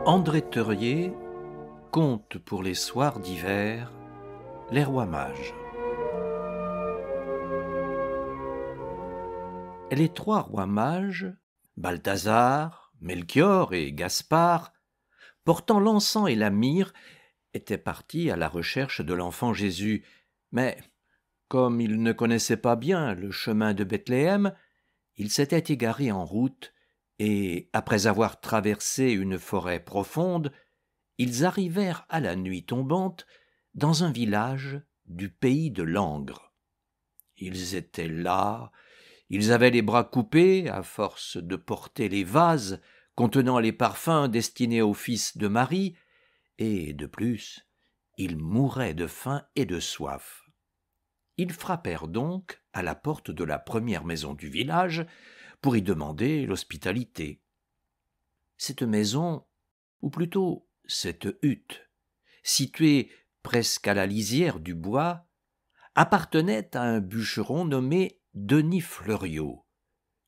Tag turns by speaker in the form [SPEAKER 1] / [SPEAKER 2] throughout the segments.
[SPEAKER 1] André Theuriet, conte pour les soirs d'hiver, les rois mages. Les trois rois mages, Balthazar, Melchior et Gaspard, portant l'encens et la myrrhe, étaient partis à la recherche de l'enfant Jésus, mais comme ils ne connaissaient pas bien le chemin de Bethléem, ils s'étaient égarés en route et, après avoir traversé une forêt profonde, ils arrivèrent à la nuit tombante dans un village du pays de Langres. Ils étaient là, ils avaient les bras coupés à force de porter les vases contenant les parfums destinés au fils de Marie, et de plus, ils mouraient de faim et de soif. Ils frappèrent donc à la porte de la première maison du village pour y demander l'hospitalité. Cette maison, ou plutôt cette hutte, située presque à la lisière du bois, appartenait à un bûcheron nommé Denis Fleuriot,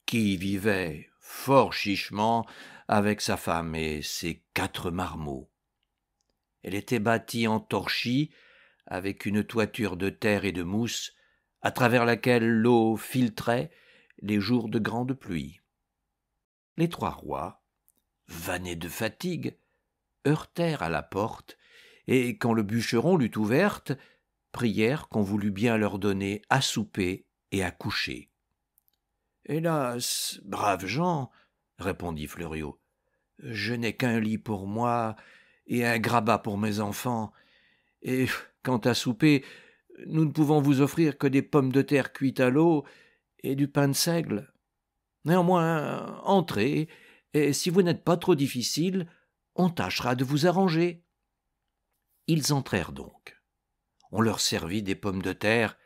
[SPEAKER 1] qui vivait fort chichement avec sa femme et ses 4 marmots. Elle était bâtie en torchis, avec une toiture de terre et de mousse, à travers laquelle l'eau filtrait les jours de grande pluie. Les 3 rois, vannés de fatigue, heurtèrent à la porte, et quand le bûcheron l'eut ouverte, prièrent qu'on voulût bien leur donner à souper et à coucher. « Hélas, braves gens, répondit Fleuriot, je n'ai qu'un lit pour moi et un grabat pour mes enfants, et quant à souper, nous ne pouvons vous offrir que des pommes de terre cuites à l'eau et du pain de seigle. Néanmoins, entrez, et si vous n'êtes pas trop difficile, on tâchera de vous arranger. » Ils entrèrent donc. On leur servit des pommes de terre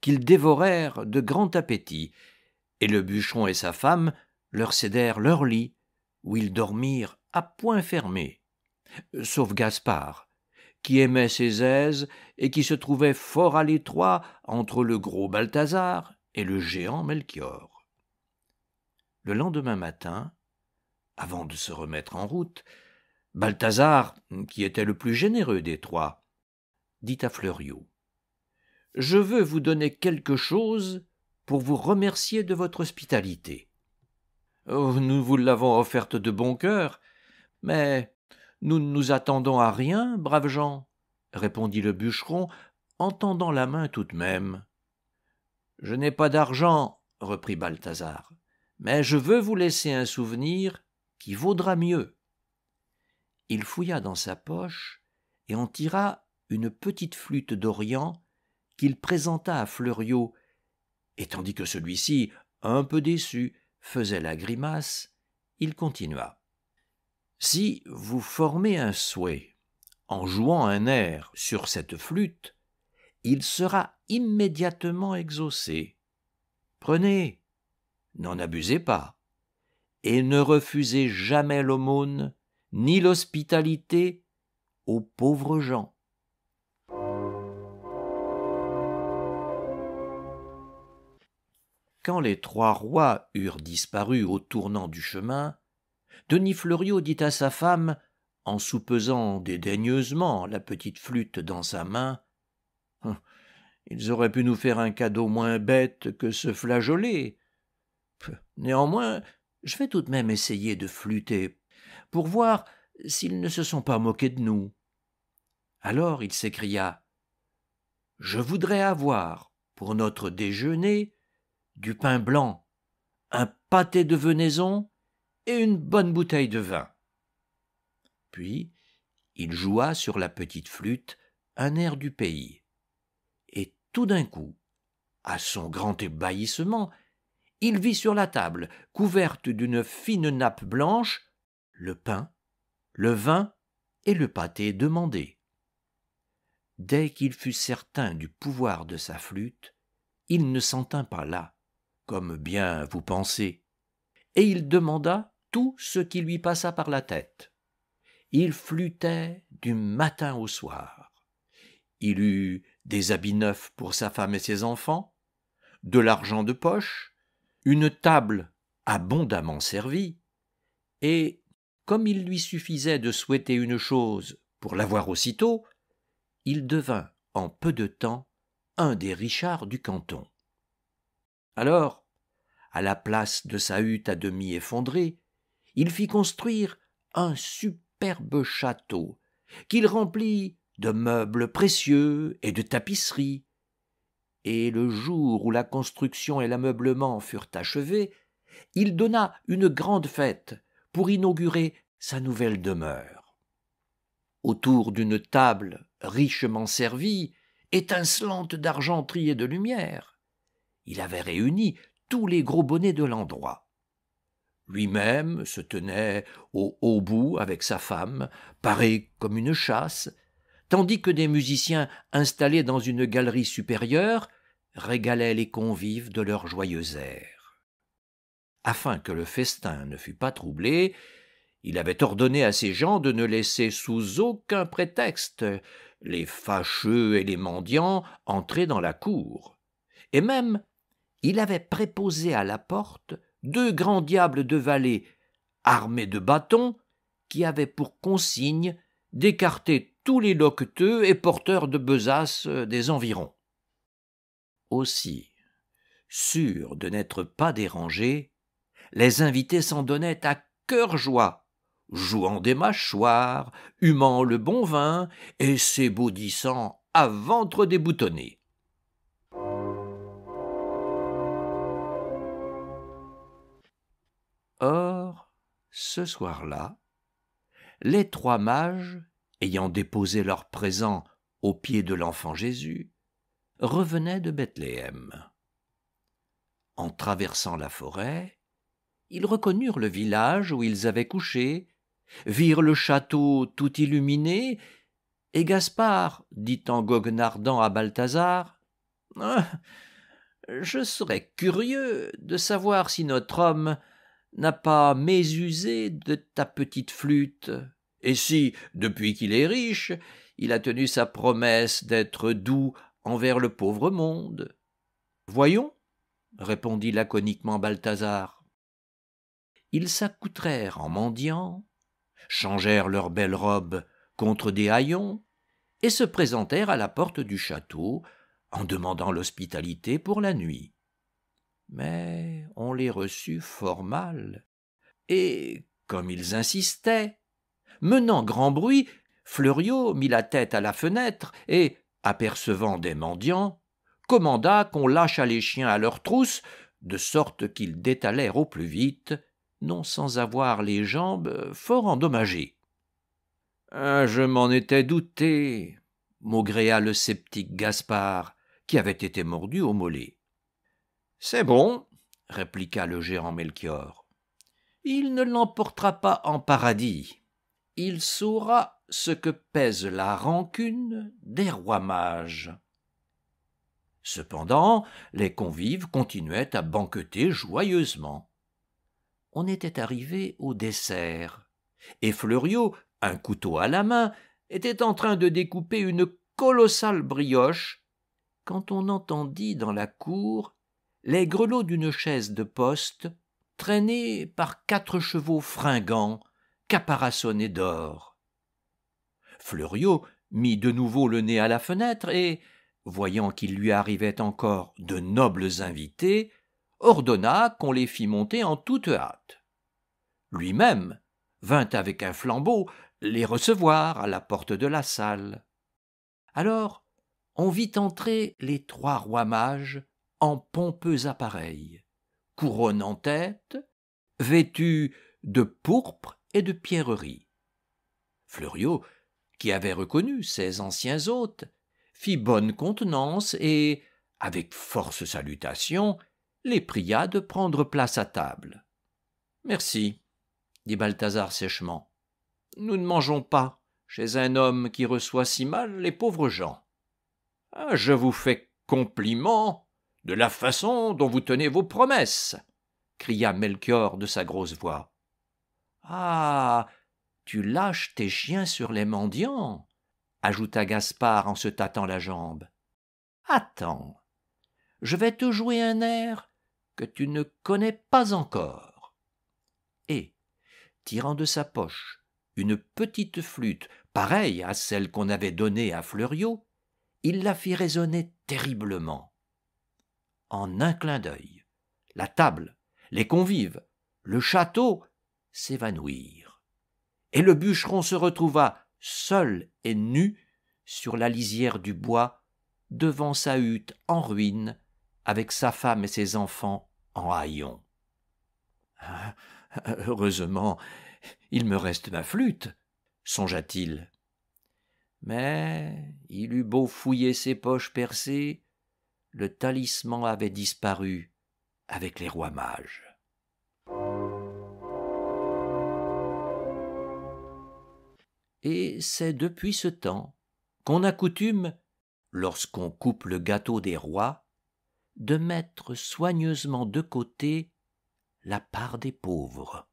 [SPEAKER 1] qu'ils dévorèrent de grand appétit, et le bûcheron et sa femme leur cédèrent leur lit, où ils dormirent à poing fermé, sauf Gaspard, qui aimait ses aises et qui se trouvait fort à l'étroit entre le gros Balthazar et le géant Melchior. Le lendemain matin, avant de se remettre en route, Balthazar, qui était le plus généreux des 3, dit à Fleuriot : « Je veux vous donner quelque chose pour vous remercier de votre hospitalité. Oh, nous vous l'avons offerte de bon cœur, mais nous ne nous attendons à rien, braves gens, répondit le bûcheron en tendant la main tout de même. Je n'ai pas d'argent, reprit Balthazar, mais je veux vous laisser un souvenir qui vaudra mieux. Il fouilla dans sa poche et en tira une petite flûte d'Orient qu'il présenta à Fleuriot, et tandis que celui-ci, un peu déçu, faisait la grimace, il continua. « Si vous formez un souhait en jouant un air sur cette flûte, il sera immédiatement exaucé. Prenez, n'en abusez pas, et ne refusez jamais l'aumône ni l'hospitalité aux pauvres gens. » Quand les 3 rois eurent disparu au tournant du chemin, Denis Fleuriot dit à sa femme, en soupesant dédaigneusement la petite flûte dans sa main : « Ils auraient pu nous faire un cadeau moins bête que ce flageolet. Néanmoins, je vais tout de même essayer de flûter, pour voir s'ils ne se sont pas moqués de nous. » Alors il s'écria : « Je voudrais avoir, pour notre déjeuner, du pain blanc, un pâté de venaison et une bonne bouteille de vin. » Puis il joua sur la petite flûte un air du pays, et tout d'un coup, à son grand ébahissement, il vit sur la table, couverte d'une fine nappe blanche, le pain, le vin et le pâté demandés. Dès qu'il fut certain du pouvoir de sa flûte, il ne s'en tint pas là, comme bien vous pensez, et il demanda tout ce qui lui passa par la tête. Il flûtait du matin au soir. Il eut des habits neufs pour sa femme et ses enfants, de l'argent de poche, une table abondamment servie, et, comme il lui suffisait de souhaiter une chose pour l'avoir aussitôt, il devint en peu de temps un des Richards du canton. Alors, à la place de sa hutte à demi effondrée, il fit construire un superbe château qu'il remplit de meubles précieux et de tapisseries. Et le jour où la construction et l'ameublement furent achevés, il donna une grande fête pour inaugurer sa nouvelle demeure. Autour d'une table richement servie, étincelante d'argenterie et de lumière, il avait réuni tous les gros bonnets de l'endroit. Lui-même se tenait au haut bout avec sa femme, paré comme une chasse, tandis que des musiciens installés dans une galerie supérieure régalaient les convives de leurs joyeux airs. Afin que le festin ne fût pas troublé, il avait ordonné à ses gens de ne laisser sous aucun prétexte les fâcheux et les mendiants entrer dans la cour, et même il avait préposé à la porte 2 grands diables de valets, armés de bâtons, qui avaient pour consigne d'écarter tous les loqueteux et porteurs de besaces des environs. Aussi, sûrs de n'être pas dérangés, les invités s'en donnaient à cœur joie, jouant des mâchoires, humant le bon vin et s'ébaudissant à ventre déboutonné. Or, ce soir-là, les 3 mages, ayant déposé leurs présents aux pieds de l'enfant Jésus, revenaient de Bethléem. En traversant la forêt, ils reconnurent le village où ils avaient couché, virent le château tout illuminé, et Gaspard dit en goguenardant à Balthazar « Ah, je serais curieux de savoir si notre homme n'a pas mésusé de ta petite flûte, et si, depuis qu'il est riche, il a tenu sa promesse d'être doux envers le pauvre monde. » « Voyons, » répondit laconiquement Balthazar. Ils s'accoutrèrent en mendiants, changèrent leurs belles robes contre des haillons, et se présentèrent à la porte du château en demandant l'hospitalité pour la nuit. Mais on les reçut fort mal, et, comme ils insistaient, menant grand bruit, Fleuriot mit la tête à la fenêtre et, apercevant des mendiants, commanda qu'on lâchât les chiens à leurs trousses, de sorte qu'ils détalèrent au plus vite, non sans avoir les jambes fort endommagées. « Je m'en étais douté, » maugréa le sceptique Gaspard, qui avait été mordu au mollet. « C'est bon, » répliqua le gérant Melchior. « Il ne l'emportera pas en paradis. Il saura ce que pèse la rancune des rois mages. » Cependant, les convives continuaient à banqueter joyeusement. On était arrivé au dessert, et Fleuriot, un couteau à la main, était en train de découper une colossale brioche, quand on entendit dans la cour les grelots d'une chaise de poste traînée par 4 chevaux fringants, caparaçonnés d'or. Fleuriot mit de nouveau le nez à la fenêtre et, voyant qu'il lui arrivait encore de nobles invités, ordonna qu'on les fît monter en toute hâte. Lui-même vint avec un flambeau les recevoir à la porte de la salle. Alors on vit entrer les 3 rois mages en pompeux appareil, couronne en tête, vêtus de pourpre et de pierreries. Fleuriot, qui avait reconnu ses anciens hôtes, fit bonne contenance et, avec force salutation, les pria de prendre place à table. « Merci, » dit Balthazar sèchement. « Nous ne mangeons pas chez un homme qui reçoit si mal les pauvres gens. »« Je vous fais compliment de la façon dont vous tenez vos promesses, » cria Melchior de sa grosse voix. « Ah, tu lâches tes chiens sur les mendiants, » ajouta Gaspard en se tâtant la jambe. « Attends, je vais te jouer un air que tu ne connais pas encore. » Et, tirant de sa poche une petite flûte pareille à celle qu'on avait donnée à Fleuriot, il la fit résonner terriblement. En un clin d'œil, la table, les convives, le château s'évanouirent, et le bûcheron se retrouva seul et nu sur la lisière du bois, devant sa hutte en ruine, avec sa femme et ses enfants en haillons. Ah, heureusement, il me reste ma flûte, songea-t-il. Mais il eut beau fouiller ses poches percées, le talisman avait disparu avec les rois mages. Et c'est depuis ce temps qu'on a coutume, lorsqu'on coupe le gâteau des rois, de mettre soigneusement de côté la part des pauvres.